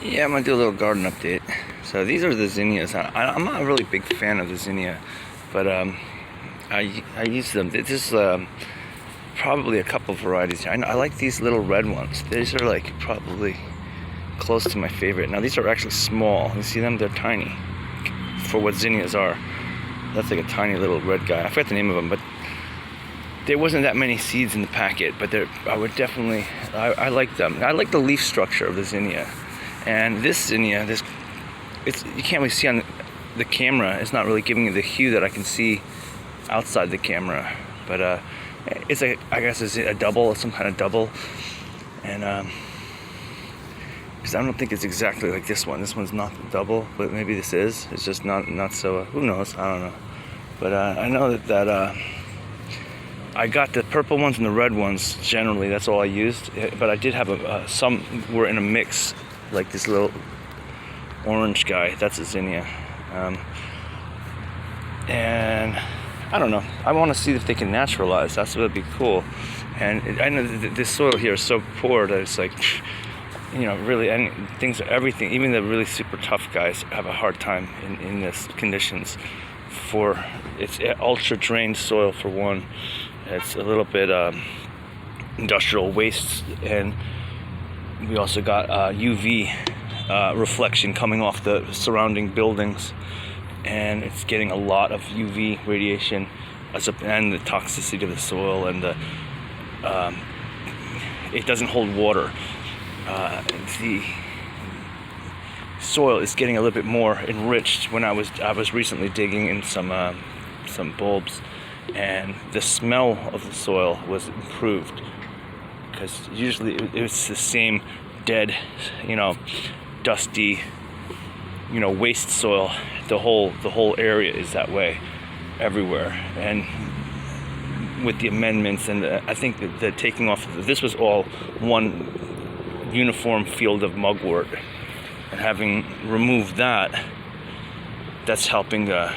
Yeah, I'm gonna do a little garden update. So these are the zinnias. I'm not a really big fan of the zinnia, but I use them. This is probably a couple varieties. I like these little red ones. These are like probably close to my favorite. Now these are actually small. You see them? They're tiny for what zinnias are. That's like a tiny little red guy. I forget the name of them, but there wasn't that many seeds in the packet. But I would definitely, I like them. I like the leaf structure of the zinnia. And this zinnia, you can't really see on the camera. It's not really giving you the hue that I can see outside the camera. But I guess it's a double, some kind of double. And because I don't think it's exactly like this one. This one's not double, but maybe this is. It's just not so. Who knows? I don't know. But I know that I got the purple ones and the red ones. Generally, that's all I used. But I did have some were in a mix. Like this little orange guy, that's a zinnia. And I don't know, I want to see if they can naturalize. That's what would be cool. And I know this soil here is so poor that it's like, really everything, even the really super tough guys have a hard time in this conditions. It's ultra drained soil for one. It's a little bit industrial waste, and we also got UV reflection coming off the surrounding buildings, and it's getting a lot of UV radiation, and the toxicity of the soil, and it doesn't hold water. The soil is getting a little bit more enriched. When I was recently digging in some bulbs, and the smell of the soil was improved. Because usually it's the same dead, dusty, waste soil. The whole area is that way, everywhere. And with the amendments and I think that the taking off, this was all one uniform field of mugwort, and having removed that, that's helping the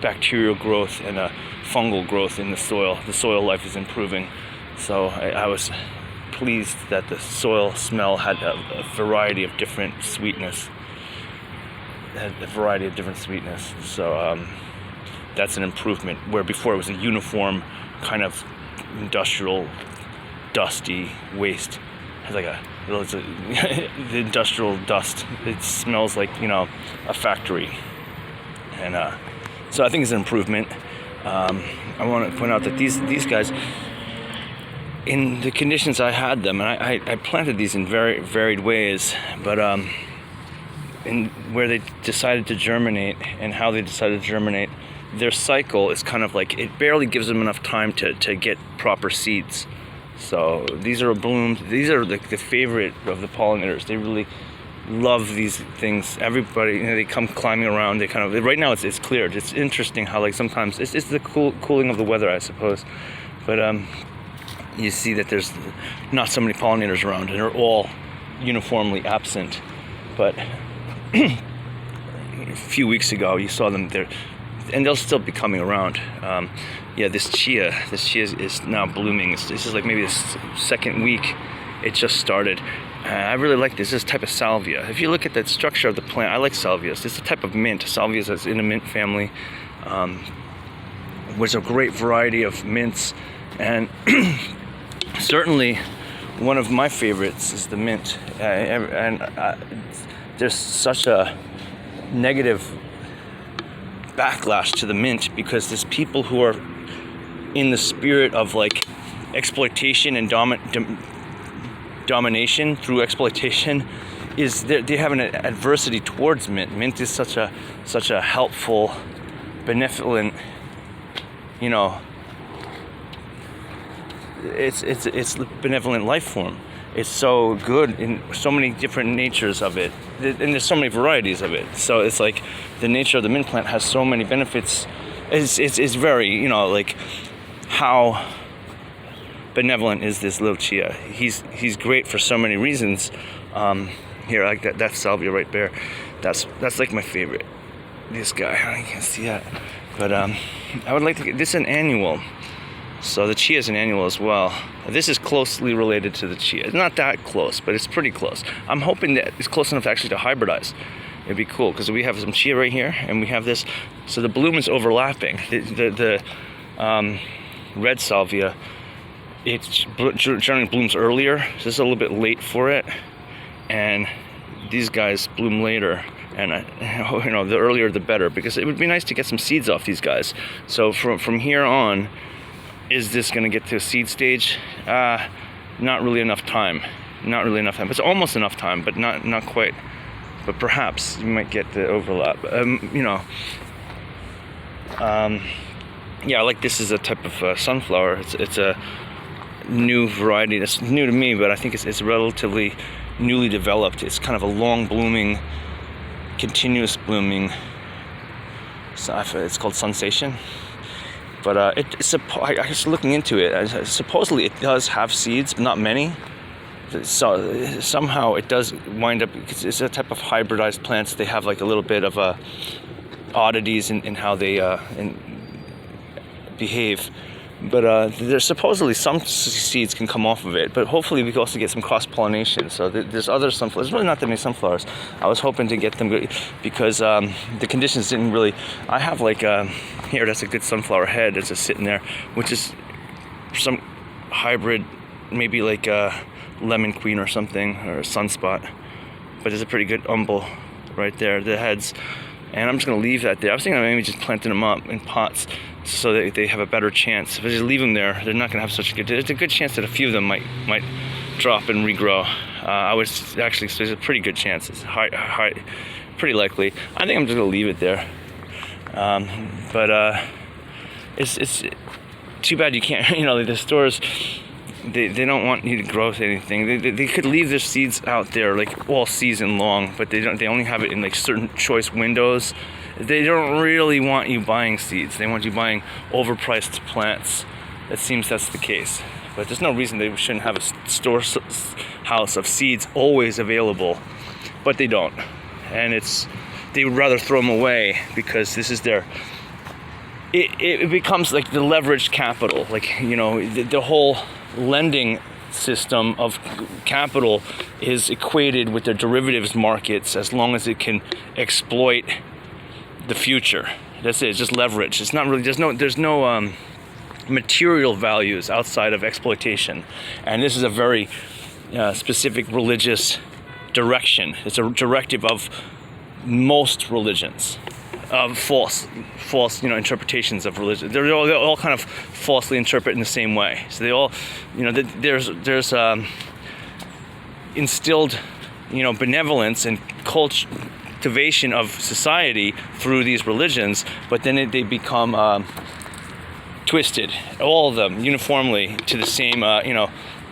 bacterial growth and fungal growth in the soil. The soil life is improving. So I was pleased that the soil smell had a variety of different sweetness. So that's an improvement, where before it was a uniform kind of industrial, dusty waste. It's like the industrial dust. It smells like, a factory. And so I think it's an improvement. I want to point out that these guys, in the conditions I had them, and I planted these in very varied ways, but in where they decided to germinate and how they decided to germinate, their cycle is kind of like, it barely gives them enough time to get proper seeds. So these are bloomed. These are like the favorite of the pollinators. They really love these things. Everybody, they come climbing around. They kind of, right now it's cleared. It's interesting how like sometimes it's the cooling of the weather, I suppose, but you see that there's not so many pollinators around, and they're all uniformly absent. But a few weeks ago, you saw them there, and they'll still be coming around. This chia is now blooming. This is like maybe the second week it just started. I really like this. This type of salvia. If you look at the structure of the plant, I like salvias. It's a type of mint. Salvias is in a mint family. There's a great variety of mints, and certainly one of my favorites is the mint. There's such a negative backlash to the mint because there's people who are in the spirit of like exploitation and domination through exploitation. They have an adversity towards mint. Mint is such a helpful, benevolent, it's benevolent life form. It's so good in so many different natures of it, and there's so many varieties of it. So it's like the nature of the mint plant has so many benefits. It's very, like, how benevolent is this little chia? He's great for so many reasons. Here, like that salvia right there. That's like my favorite. This guy, I can't see that, but I would like to get this an annual. So the chia is an annual as well. This is closely related to the chia. It's not that close, but it's pretty close. I'm hoping that it's close enough actually to hybridize. It'd be cool because we have some chia right here, and we have this. So the bloom is overlapping. The red salvia, it generally blooms earlier. So this is a little bit late for it, and these guys bloom later. And the earlier the better, because it would be nice to get some seeds off these guys. So from here on, is this going to get to a seed stage? Not really enough time. Not really enough time. It's almost enough time, but not quite. But perhaps you might get the overlap. Yeah, like this is a type of sunflower. It's a new variety. That's new to me, but I think it's relatively newly developed. It's kind of a long blooming, continuous blooming. It's called Sensation. But I was looking into it. Supposedly it does have seeds, but not many. So somehow it does wind up, because it's a type of hybridized plants. They have like a little bit of oddities in how they behave. But there's supposedly some seeds can come off of it. But hopefully we can also get some cross-pollination. So there's other sunflowers. There's really not that many sunflowers. I was hoping to get them because the conditions didn't really. I have like here, that's a good sunflower head that's just sitting there, which is some hybrid, maybe like Lemon Queen or something, or Sunspot. But it's a pretty good umbel right there, the heads. And I'm just going to leave that there. I was thinking of maybe just planting them up in pots so that they have a better chance. If I just leave them there, they're not going to have such a good. There's a good chance that a few of them might drop and regrow. I would actually say there's a pretty good chance. It's high, pretty likely. I think I'm just going to leave it there. But it's too bad you can't. The stores. They don't want you to grow anything. They could leave their seeds out there like all season long, but they don't. They only have it in like certain choice windows. They don't really want you buying seeds. They want you buying overpriced plants. It seems that's the case. But there's no reason they shouldn't have a storehouse of seeds always available. But they don't, and they would rather throw them away because this is their. It becomes like the leveraged capital, like the whole lending system of capital is equated with the derivatives markets as long as it can exploit the future. That's it. It's just leverage. It's not really. There's no material values outside of exploitation, and this is a very specific religious direction. It's a directive of most religions. False interpretations of religion. They're all kind of falsely interpret in the same way. So they all, there's instilled, benevolence and cultivation of society through these religions, but then they become twisted, all of them uniformly to the same,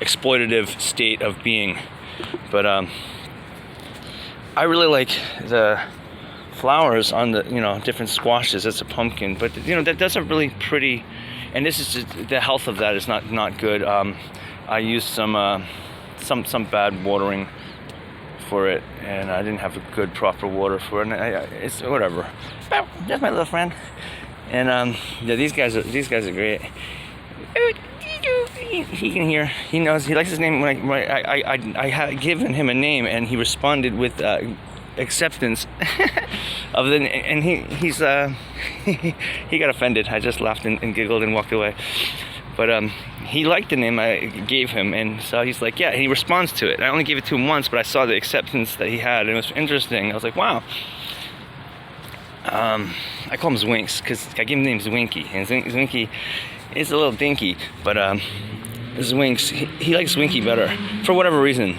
exploitative state of being. But I really like the flowers on the different squashes. That's a pumpkin, but that's a really pretty, and this is just, the health of that is not good. I used some bad watering for it, and I didn't have a good proper water for it, and it's whatever. That's my little friend. And these guys are great. He can hear. He knows. He likes his name. When I had given him a name, and he responded with acceptance of the, and he's he got offended. I just laughed and giggled and walked away. But he liked the name I gave him, and so he's like, yeah, and he responds to it. I only gave it to him once, but I saw the acceptance that he had, and it was interesting. I was like, wow. I call him Zwinks because I gave him the name Zwinky, and Zwinky is a little dinky, but Zwinks, he likes Zwinky better for whatever reason.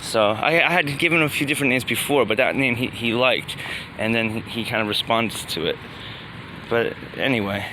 So I had given him a few different names before, but that name he liked, and then he kind of responded to it. But anyway,